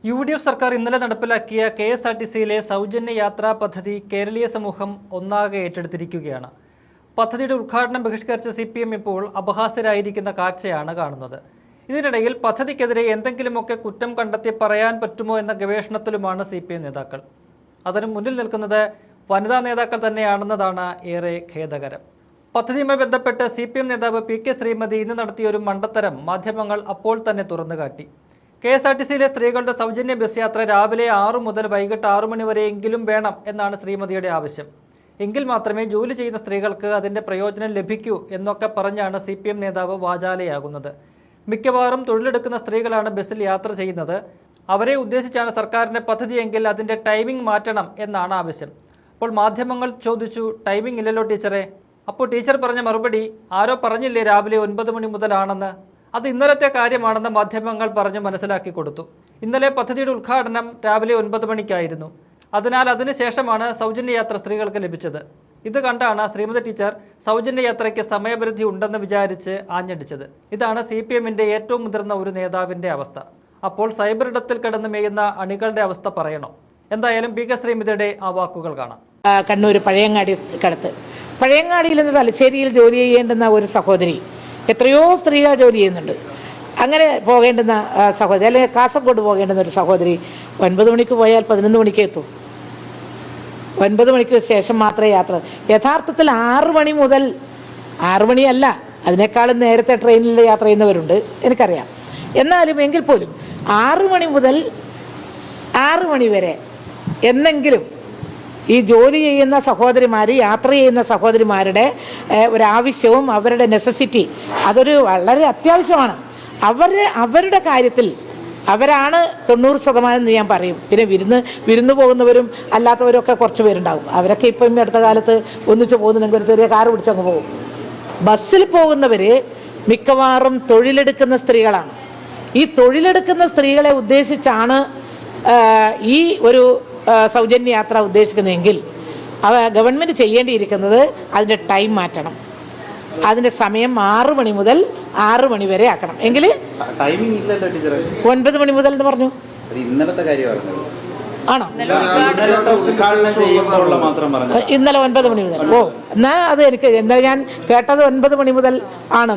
UDF സർക്കാർ ഇന്നലെ നടപ്പിലാക്കിയ KSRTCയിലെ സൗജന്യ യാത്രാ പദ്ധതി കേരളീയ സമൂഹം ഒന്നാകെ ഏറ്റെടുത്തിരിക്കുകയാണ്. പദ്ധതിയുടെ ഉദ്ഘാടനം ബഹിഷ്കരിച്ച CPM ഇപ്പോൾ അപഹാസ്യരായിരിക്കുന്ന കാഴ്ചയാണ് കാണുന്നത്. ഇതിനിടയിൽ പദ്ധതിക്കെതിരെ എന്തെങ്കിലുമൊക്കെ കുറ്റം കണ്ടെത്തി പറയാൻ പറ്റുമോ എന്ന ഗവേഷണത്തിലുമാണ് CPM നേതാക്കൾ. അതിനു മുന്നിൽ നിൽക്കുന്നത് വനിതാ നേതാക്കൾ തന്നെയാണെന്നതാണ് ഏറെ ഖേദകരം. പദ്ധതിയുമായി ബന്ധപ്പെട്ട് CPM നേതാവ് PK ശ്രീമതി ഇന്ന് നടത്തിയ ഒരു മണ്ടത്തരം മാധ്യമങ്ങൾ അപ്പോൾ തന്നെ തുറന്നുകാട്ടി. KSRTCയിലെ സ്ത്രീകളുടെ സൗജന്യ ബസ് യാത്ര രാവിലെ 6 മുതൽ വൈകിട്ട് 6 മണി വരെയെങ്കിലും വേണം എന്നാണ് ശ്രീമതിയുടെ ആവശ്യം. എങ്കിൽ മാത്രമേ ജോലി ചെയ്യുന്ന സ്ത്രീകൾക്ക് അതിന്റെ പ്രയോജനം ലഭിക്കൂ എന്നൊക്കെ പറഞ്ഞാണ് CPM നേതാവ് വാചാലയാകുന്നത്. മിക്കവാറും തൊഴിലെടുക്കുന്ന സ്ത്രീകളാണ് ബസ്സിൽ യാത്ര ചെയ്യുന്നത്. അവരെ ഉദ്ദേശിച്ചാണ് സർക്കാരിന്റെ പദ്ധതിയെങ്കിൽ അതിന്റെ ടൈമിംഗ് മാറ്റണം എന്നാണ് ആവശ്യം. അപ്പോൾ മാധ്യമങ്ങൾ ചോദിച്ചു, ടൈമിംഗ് ഇല്ലല്ലോ ടീച്ചറെ? അപ്പോൾ ടീച്ചർ പറഞ്ഞ മറുപടി, ആരോ പറഞ്ഞില്ലേ രാവിലെ 9 മണി മുതലാണെന്ന്? അത് ഇന്നലത്തെ കാര്യമാണെന്ന് മാധ്യമങ്ങൾ പറഞ്ഞു മനസ്സിലാക്കി കൊടുത്തു. ഇന്നലെ പദ്ധതിയുടെ ഉദ്ഘാടനം രാവിലെ 9 മണിക്കായിരുന്നു. അതിനാൽ അതിനുശേഷമാണ് സൗജന്യ യാത്ര സ്ത്രീകൾക്ക് ലഭിച്ചത്. ഇത് കണ്ടാണ് ശ്രീമതി ടീച്ചർ സൗജന്യ യാത്രയ്ക്ക് സമയപരിധി ഉണ്ടെന്ന് വിചാരിച്ച് ആഞ്ഞടിച്ചത്. ഇതാണ് CPMന്റെ ഏറ്റവും മുതിർന്ന ഒരു നേതാവിന്റെ അവസ്ഥ. അപ്പോൾ സൈബർ ഇടത്തിൽ കിടന്ന് മേയുന്ന അണികളുടെ അവസ്ഥ പറയണോ? എന്തായാലും PK ശ്രീമതിയുടെ ആ വാക്കുകൾ കാണാം. കണ്ണൂർ പഴയങ്ങാടി പഴയങ്ങാടിയിൽ നിന്ന് തലശ്ശേരിയിൽ ജോലി ചെയ്യേണ്ടുന്ന ഒരു സഹോദരി, എത്രയോ സ്ത്രീകൾ ജോലി ചെയ്യുന്നുണ്ട്. അങ്ങനെ പോകേണ്ടുന്ന സഹോദരി, അല്ലെങ്കിൽ കാസർഗോഡ് പോകേണ്ടുന്ന ഒരു സഹോദരി 9 മണിക്ക് പോയാൽ 11 മണിക്ക് എത്തും. 9 മണിക്ക് ശേഷം മാത്രമേ യാത്ര. യഥാർത്ഥത്തിൽ 6 മണി മുതൽ, 6 മണിയല്ല, അതിനേക്കാളും നേരത്തെ ട്രെയിനിൽ യാത്ര ചെയ്യുന്നവരുണ്ട്, എനിക്കറിയാം. എന്നാലും എങ്കിൽ പോലും 6 മണി മുതൽ 6 മണി വരെ എന്നെങ്കിലും ഈ ജോലി ചെയ്യുന്ന സഹോദരിമാർ, യാത്ര ചെയ്യുന്ന സഹോദരിമാരുടെ ഒരാവശ്യവും അവരുടെ നെസസിറ്റി അതൊരു വളരെ അത്യാവശ്യമാണ്. അവരുടെ കാര്യത്തിൽ അവരാണ് 90% എന്ന് ഞാൻ പറയും. പിന്നെ വിരുന്ന് പോകുന്നവരും അല്ലാത്തവരൊക്കെ കുറച്ച് പേരുണ്ടാവും. അവരൊക്കെ ഇപ്പം അടുത്ത കാലത്ത് ഒന്നിച്ച് പോകുന്നുണ്ടെങ്കിൽ ഒരു ചെറിയ കാറ് പിടിച്ചങ്ങ് പോകും. ബസ്സിൽ പോകുന്നവർ മിക്കവാറും തൊഴിലെടുക്കുന്ന സ്ത്രീകളാണ്. ഈ തൊഴിലെടുക്കുന്ന സ്ത്രീകളെ ഉദ്ദേശിച്ചാണ് ഈ ഒരു സൗജന്യ യാത്ര ഉദ്ദേശിക്കുന്നതെങ്കിൽ ഗവൺമെൻറ് ചെയ്യേണ്ടിയിരിക്കുന്നത് അതിൻ്റെ ടൈം മാറ്റണം. അതിൻ്റെ സമയം 6 മണി മുതൽ 6 മണി വരെ ആക്കണം. എങ്കിൽ 9 മണി മുതൽ എന്ന് പറഞ്ഞു. ആണോ? ഇന്നലെ 9 മണി മുതൽ. ഓ, എന്നാൽ അത് എനിക്ക് ഇന്നലെ ഞാൻ കേട്ടത് 9 മണി മുതൽ ആണ്.